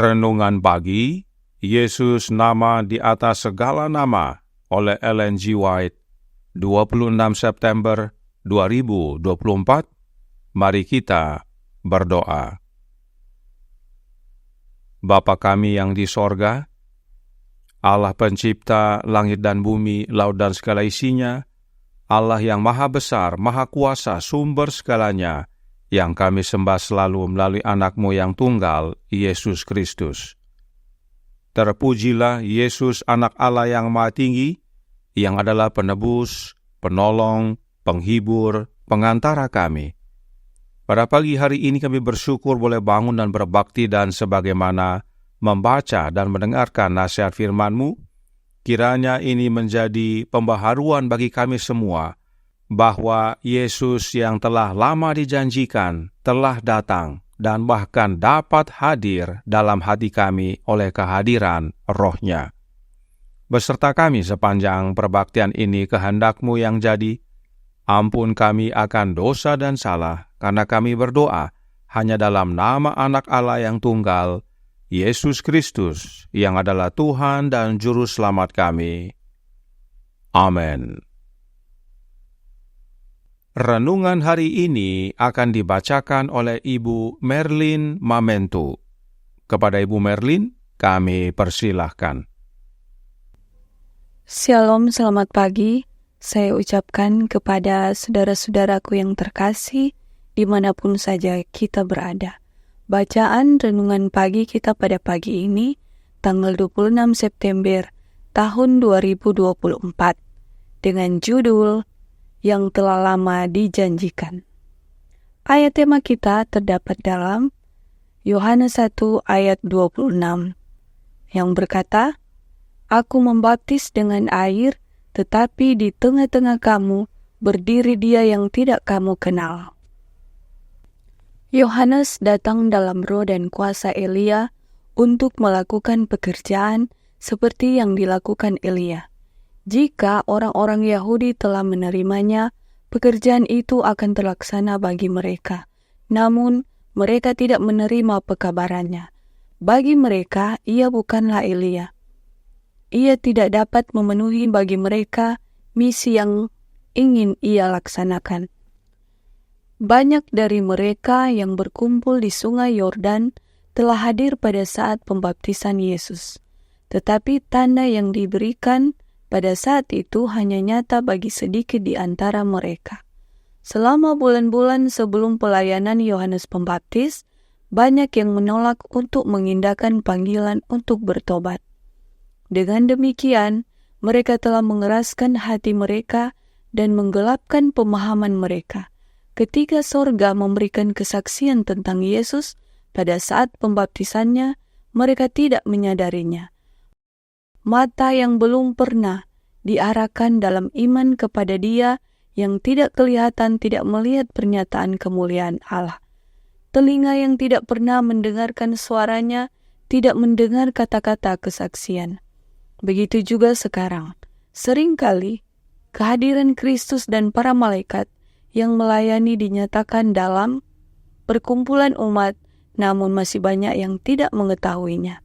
Renungan pagi, Yesus nama di atas segala nama oleh Ellen G. White, 26 September 2024. Mari kita berdoa. Bapa kami yang di sorga, Allah pencipta langit dan bumi, laut dan segala isinya, Allah yang maha besar, maha kuasa, sumber segalanya, yang kami sembah selalu melalui anak-Mu yang tunggal, Yesus Kristus. Terpujilah Yesus, anak Allah yang maha tinggi, yang adalah penebus, penolong, penghibur, pengantara kami. Pada pagi hari ini kami bersyukur boleh bangun dan berbakti, dan sebagaimana membaca dan mendengarkan nasihat firman-Mu, kiranya ini menjadi pembaharuan bagi kami semua, bahwa Yesus yang telah lama dijanjikan telah datang dan bahkan dapat hadir dalam hati kami oleh kehadiran Roh-Nya. Beserta kami sepanjang perbaktian ini kehendak-Mu yang jadi, ampun kami akan dosa dan salah, karena kami berdoa hanya dalam nama Anak Allah yang tunggal, Yesus Kristus, yang adalah Tuhan dan Juru Selamat kami. Amin. Renungan hari ini akan dibacakan oleh Ibu Merlin Mamentu. Kepada Ibu Merlin, kami persilahkan. Shalom, selamat pagi. Saya ucapkan kepada saudara-saudaraku yang terkasih, dimanapun saja kita berada. Bacaan renungan pagi kita pada pagi ini, tanggal 26 September tahun 2024, dengan judul yang telah lama dijanjikan. Ayat tema kita terdapat dalam Yohanes 1 ayat 26, yang berkata, Aku membaptis dengan air, tetapi di tengah-tengah kamu berdiri Dia yang tidak kamu kenal. Yohanes datang dalam roh dan kuasa Elia untuk melakukan pekerjaan seperti yang dilakukan Elia. Jika orang-orang Yahudi telah menerimanya, pekerjaan itu akan terlaksana bagi mereka. Namun, mereka tidak menerima pekabarannya. Bagi mereka, ia bukanlah Elia. Ia tidak dapat memenuhi bagi mereka misi yang ingin ia laksanakan. Banyak dari mereka yang berkumpul di sungai Yordan telah hadir pada saat pembaptisan Yesus. Tetapi tanda yang diberikan pada saat itu hanya nyata bagi sedikit di antara mereka. Selama bulan-bulan sebelum pelayanan Yohanes Pembaptis, banyak yang menolak untuk mengindahkan panggilan untuk bertobat. Dengan demikian, mereka telah mengeraskan hati mereka dan menggelapkan pemahaman mereka. Ketika sorga memberikan kesaksian tentang Yesus pada saat pembaptisannya, mereka tidak menyadarinya. Mata yang belum pernah diarahkan dalam iman kepada Dia yang tidak kelihatan tidak melihat pernyataan kemuliaan Allah. Telinga yang tidak pernah mendengarkan suaranya tidak mendengar kata-kata kesaksian. Begitu juga sekarang, seringkali kehadiran Kristus dan para malaikat yang melayani dinyatakan dalam perkumpulan umat, namun masih banyak yang tidak mengetahuinya.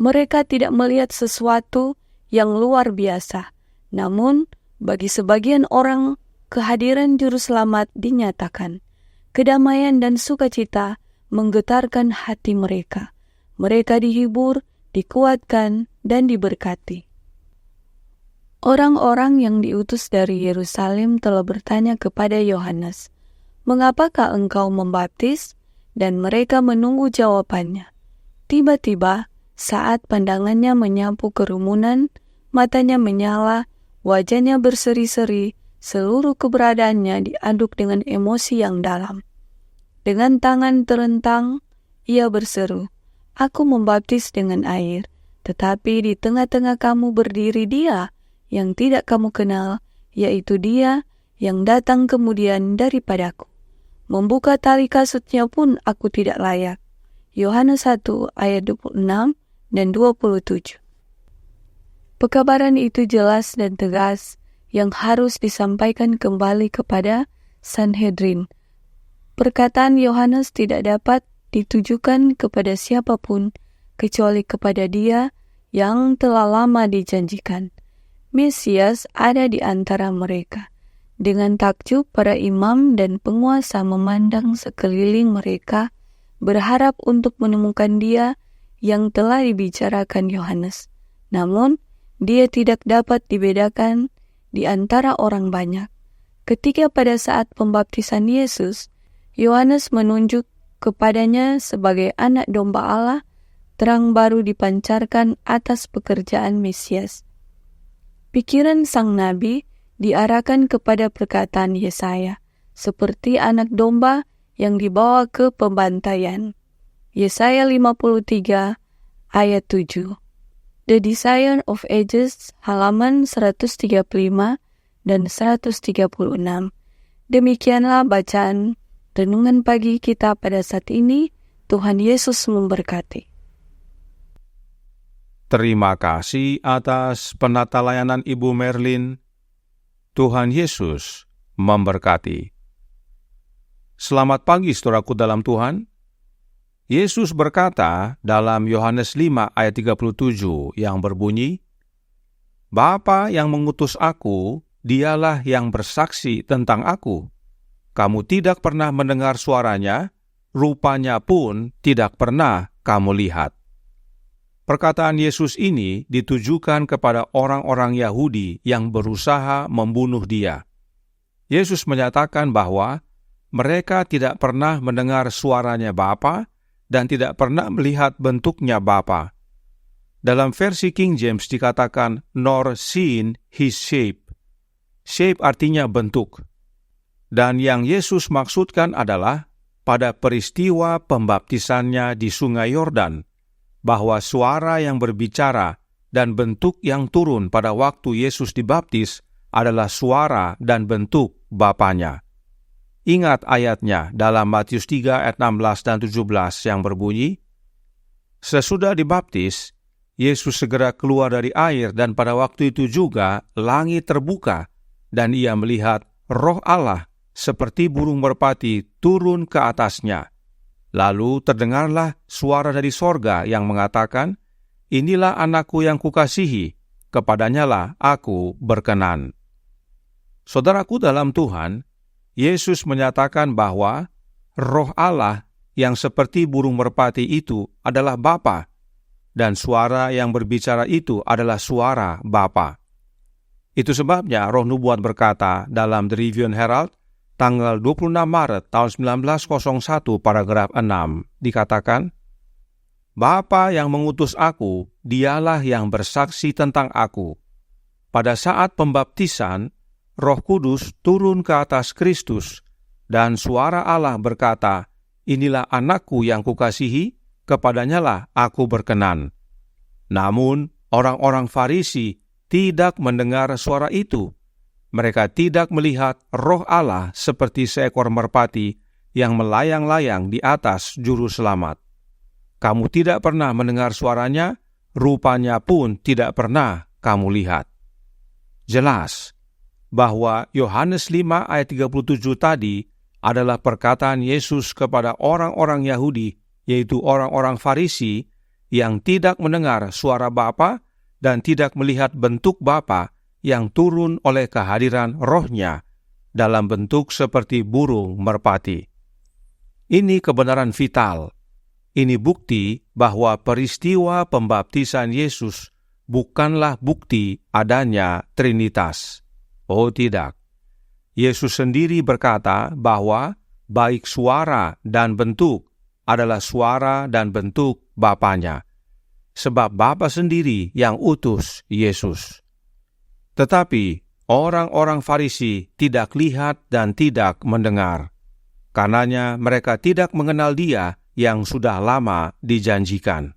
Mereka tidak melihat sesuatu yang luar biasa, namun bagi sebagian orang, kehadiran Juru Selamat dinyatakan. Kedamaian dan sukacita menggetarkan hati mereka. Mereka dihibur, dikuatkan, dan diberkati. Orang-orang yang diutus dari Yerusalem telah bertanya kepada Yohanes, "Mengapakah engkau membaptis?" Dan mereka menunggu jawabannya. Tiba-tiba, saat pandangannya menyapu kerumunan, matanya menyala, wajahnya berseri-seri, seluruh keberadaannya diaduk dengan emosi yang dalam. Dengan tangan terentang, ia berseru, "Aku membaptis dengan air, tetapi di tengah-tengah kamu berdiri Dia yang tidak kamu kenal, yaitu Dia yang datang kemudian daripadaku. Membuka tali kasutnya pun aku tidak layak." Yohanes 1 ayat 26 dan 27. Pekabaran itu jelas dan tegas yang harus disampaikan kembali kepada Sanhedrin. Perkataan Yohanes tidak dapat ditujukan kepada siapapun kecuali kepada Dia yang telah lama dijanjikan. Mesias ada di antara mereka. Dengan takjub, para imam dan penguasa memandang sekeliling mereka, berharap untuk menemukan Dia yang telah dibicarakan Yohanes. Namun, Dia tidak dapat dibedakan di antara orang banyak. Ketika pada saat pembaptisan Yesus, Yohanes menunjuk kepadanya sebagai anak domba Allah, terang baru dipancarkan atas pekerjaan Mesias. Pikiran sang nabi diarahkan kepada perkataan Yesaya, seperti anak domba yang dibawa ke pembantaian. Yesaya 53 ayat 7. The Desire of Ages, halaman 135 dan 136. Demikianlah bacaan renungan pagi kita pada saat ini. Tuhan Yesus memberkati. Terima kasih atas penata layanan Ibu Merlin. Tuhan Yesus memberkati. Selamat pagi saudaraku dalam Tuhan. Yesus berkata dalam Yohanes 5 ayat 37 yang berbunyi, Bapa yang mengutus aku, Dialah yang bersaksi tentang aku. Kamu tidak pernah mendengar suaranya, rupanya pun tidak pernah kamu lihat. Perkataan Yesus ini ditujukan kepada orang-orang Yahudi yang berusaha membunuh Dia. Yesus menyatakan bahwa mereka tidak pernah mendengar suaranya Bapa dan tidak pernah melihat bentuknya Bapa. Dalam versi King James dikatakan, nor seen his shape. Shape artinya bentuk. Dan yang Yesus maksudkan adalah pada peristiwa pembaptisannya di Sungai Yordan, bahwa suara yang berbicara dan bentuk yang turun pada waktu Yesus dibaptis adalah suara dan bentuk Bapanya. Ingat ayatnya dalam Matius 3 ayat 16 dan 17 yang berbunyi, Sesudah dibaptis, Yesus segera keluar dari air dan pada waktu itu juga langit terbuka dan ia melihat Roh Allah seperti burung merpati turun ke atasnya. Lalu terdengarlah suara dari sorga yang mengatakan, Inilah anakku yang kukasihi, kepadanyalah aku berkenan. Saudaraku dalam Tuhan, Yesus menyatakan bahwa Roh Allah yang seperti burung merpati itu adalah Bapa, dan suara yang berbicara itu adalah suara Bapa. Itu sebabnya Roh Nubuat berkata dalam The Review and Herald, tanggal 26 Maret tahun 1901 paragraf 6, dikatakan, Bapa yang mengutus aku, Dialah yang bersaksi tentang aku. Pada saat pembaptisan, Roh Kudus turun ke atas Kristus, dan suara Allah berkata, Inilah anakku yang kukasihi, kepadanyalah aku berkenan. Namun, orang-orang Farisi tidak mendengar suara itu. Mereka tidak melihat Roh Allah seperti seekor merpati yang melayang-layang di atas juru selamat. Kamu tidak pernah mendengar suaranya, rupanya pun tidak pernah kamu lihat. Jelas bahwa Yohanes 5 ayat 37 tadi adalah perkataan Yesus kepada orang-orang Yahudi, yaitu orang-orang Farisi, yang tidak mendengar suara Bapa dan tidak melihat bentuk Bapa yang turun oleh kehadiran Roh-Nya dalam bentuk seperti burung merpati. Ini kebenaran vital. Ini bukti bahwa peristiwa pembaptisan Yesus bukanlah bukti adanya Trinitas. Oh tidak. Yesus sendiri berkata bahwa baik suara dan bentuk adalah suara dan bentuk Bapanya. Sebab Bapa sendiri yang utus Yesus. Tetapi orang-orang Farisi tidak lihat dan tidak mendengar. Karenanya mereka tidak mengenal Dia yang sudah lama dijanjikan.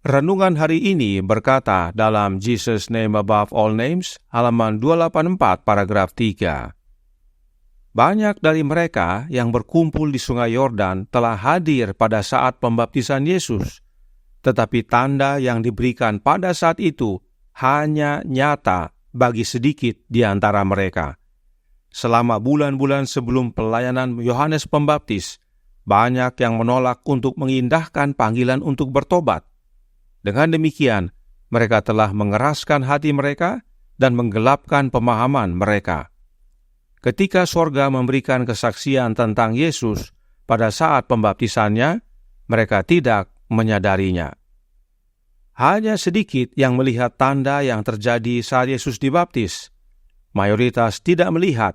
Renungan hari ini berkata dalam Jesus Name Above All Names, halaman 284 paragraf 3. Banyak dari mereka yang berkumpul di Sungai Yordan telah hadir pada saat pembaptisan Yesus. Tetapi tanda yang diberikan pada saat itu hanya nyata bagi sedikit di antara mereka. Selama bulan-bulan sebelum pelayanan Yohanes Pembaptis, banyak yang menolak untuk mengindahkan panggilan untuk bertobat. Dengan demikian, mereka telah mengeraskan hati mereka dan menggelapkan pemahaman mereka. Ketika sorga memberikan kesaksian tentang Yesus pada saat pembaptisannya, mereka tidak menyadarinya. Hanya sedikit yang melihat tanda yang terjadi saat Yesus dibaptis. Mayoritas tidak melihat,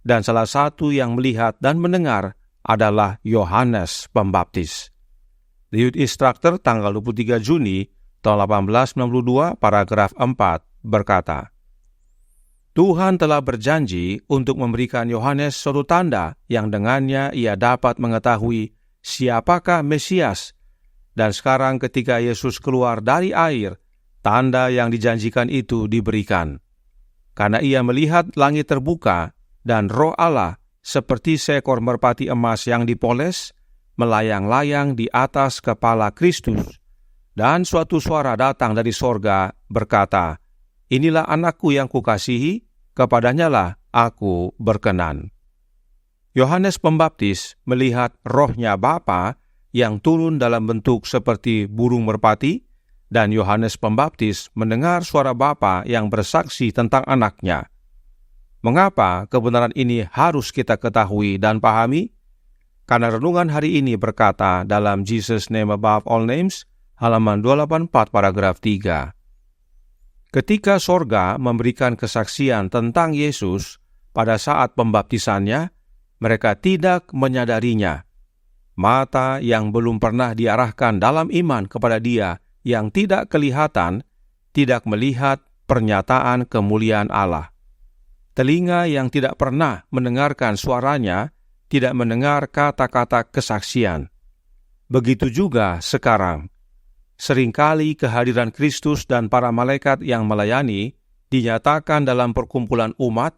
dan salah satu yang melihat dan mendengar adalah Yohanes Pembaptis. The Youth Instructor tanggal 23 Juni tahun 1892 paragraf 4 berkata, Tuhan telah berjanji untuk memberikan Yohanes suatu tanda yang dengannya ia dapat mengetahui siapakah Mesias. Dan sekarang ketika Yesus keluar dari air, tanda yang dijanjikan itu diberikan. Karena ia melihat langit terbuka dan Roh Allah seperti seekor merpati emas yang dipoles, melayang-layang di atas kepala Kristus. Dan suatu suara datang dari sorga berkata, Inilah anakku yang kukasihi, kepadanyalah aku berkenan. Yohanes Pembaptis melihat rohnya Bapa yang turun dalam bentuk seperti burung merpati, dan Yohanes Pembaptis mendengar suara Bapa yang bersaksi tentang anaknya. Mengapa kebenaran ini harus kita ketahui dan pahami? Karena renungan hari ini berkata dalam Jesus Name Above All Names, halaman 284 paragraf 3. Ketika sorga memberikan kesaksian tentang Yesus pada saat pembaptisannya, mereka tidak menyadarinya. Mata yang belum pernah diarahkan dalam iman kepada Dia yang tidak kelihatan, tidak melihat pernyataan kemuliaan Allah. Telinga yang tidak pernah mendengarkan suaranya, tidak mendengar kata-kata kesaksian. Begitu juga sekarang. Seringkali kehadiran Kristus dan para malaikat yang melayani dinyatakan dalam perkumpulan umat,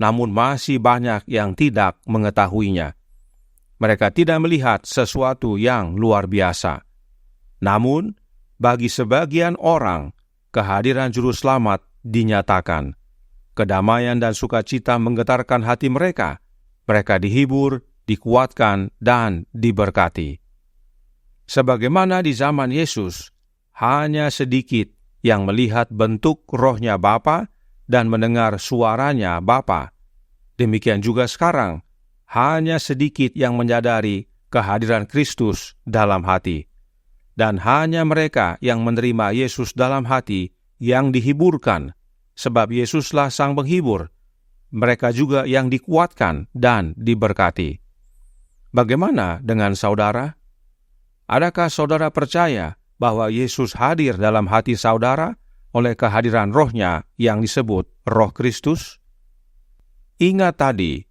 namun masih banyak yang tidak mengetahuinya. Mereka tidak melihat sesuatu yang luar biasa. Namun, bagi sebagian orang, kehadiran Juru Selamat dinyatakan. Kedamaian dan sukacita menggetarkan hati mereka. Mereka dihibur, dikuatkan, dan diberkati. Sebagaimana di zaman Yesus, hanya sedikit yang melihat bentuk rohnya Bapa dan mendengar suaranya Bapa. Demikian juga sekarang, hanya sedikit yang menyadari kehadiran Kristus dalam hati. Dan hanya mereka yang menerima Yesus dalam hati yang dihiburkan, sebab Yesuslah Sang Penghibur. Mereka juga yang dikuatkan dan diberkati. Bagaimana dengan saudara? Adakah saudara percaya bahwa Yesus hadir dalam hati saudara oleh kehadiran rohnya yang disebut Roh Kristus? Ingat tadi,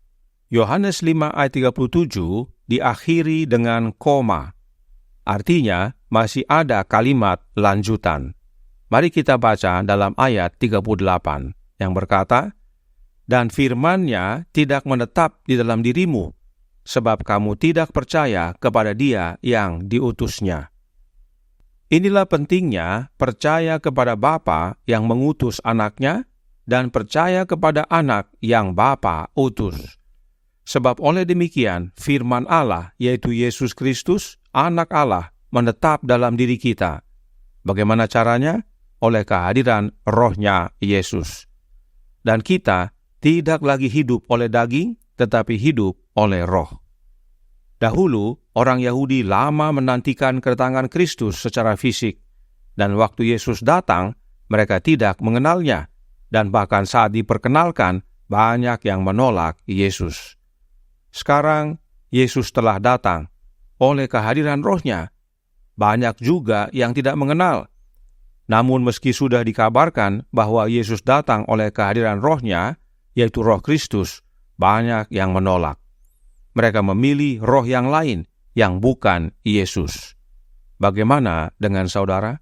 Yohanes 5 ayat 37 diakhiri dengan koma. Artinya, masih ada kalimat lanjutan. Mari kita baca dalam ayat 38 yang berkata, Dan firman-Nya tidak menetap di dalam dirimu, sebab kamu tidak percaya kepada Dia yang diutus-Nya. Inilah pentingnya percaya kepada Bapa yang mengutus anaknya dan percaya kepada anak yang Bapa utus. Sebab oleh demikian firman Allah, yaitu Yesus Kristus, anak Allah, menetap dalam diri kita. Bagaimana caranya? Oleh kehadiran rohnya Yesus. Dan kita tidak lagi hidup oleh daging, tetapi hidup oleh roh. Dahulu, orang Yahudi lama menantikan kedatangan Kristus secara fisik, dan waktu Yesus datang, mereka tidak mengenalnya, dan bahkan saat diperkenalkan, banyak yang menolak Yesus. Sekarang, Yesus telah datang. Oleh kehadiran rohnya, banyak juga yang tidak mengenal. Namun meski sudah dikabarkan bahwa Yesus datang oleh kehadiran rohnya, yaitu roh Kristus, banyak yang menolak. Mereka memilih roh yang lain yang bukan Yesus. Bagaimana dengan saudara?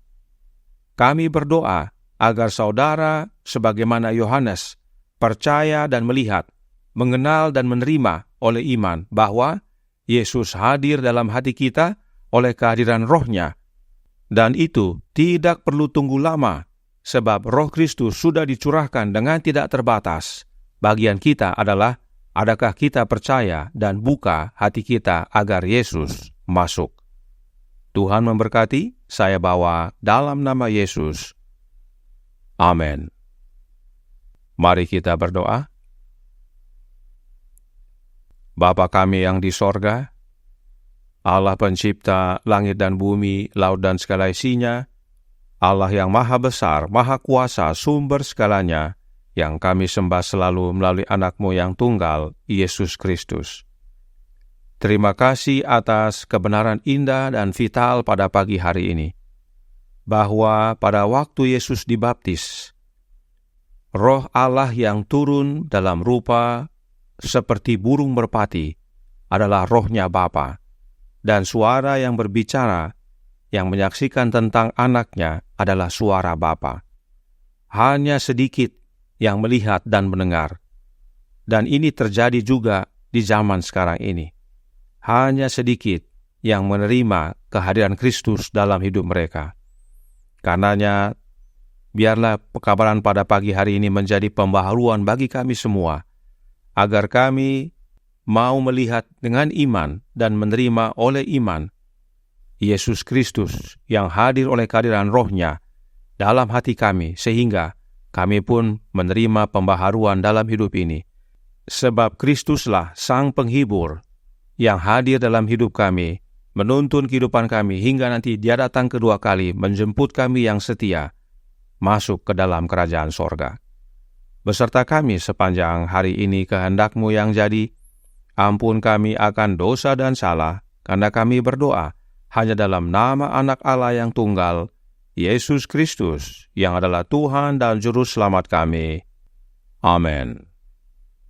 Kami berdoa agar saudara, sebagaimana Yohanes, percaya dan melihat, mengenal dan menerima oleh iman bahwa Yesus hadir dalam hati kita oleh kehadiran rohnya. Dan itu tidak perlu tunggu lama, sebab roh Kristus sudah dicurahkan dengan tidak terbatas. Bagian kita adalah adakah kita percaya dan buka hati kita agar Yesus masuk? Tuhan memberkati, saya bawa dalam nama Yesus. Amin. Mari kita berdoa. Bapa kami yang di sorga, Allah pencipta langit dan bumi, laut dan segala isinya, Allah yang maha besar, maha kuasa, sumber segalanya, yang kami sembah selalu melalui anak-Mu yang tunggal, Yesus Kristus. Terima kasih atas kebenaran indah dan vital pada pagi hari ini, bahwa pada waktu Yesus dibaptis, Roh Allah yang turun dalam rupa seperti burung merpati adalah rohnya Bapa, dan suara yang berbicara, yang menyaksikan tentang anaknya adalah suara Bapa. Hanya sedikit yang melihat dan mendengar, dan ini terjadi juga di zaman sekarang ini. Hanya sedikit yang menerima kehadiran Kristus dalam hidup mereka. Karenanya, biarlah pekabaran pada pagi hari ini menjadi pembaharuan bagi kami semua, agar kami mau melihat dengan iman dan menerima oleh iman Yesus Kristus yang hadir oleh kehadiran Roh-Nya dalam hati kami, sehingga kami pun menerima pembaharuan dalam hidup ini. Sebab Kristuslah Sang Penghibur yang hadir dalam hidup kami, menuntun kehidupan kami hingga nanti Dia datang kedua kali menjemput kami yang setia masuk ke dalam kerajaan sorga. Beserta kami sepanjang hari ini kehendak-Mu yang jadi, ampun kami akan dosa dan salah, karena kami berdoa hanya dalam nama Anak Allah yang tunggal, Yesus Kristus, yang adalah Tuhan dan Juru Selamat kami. Amin.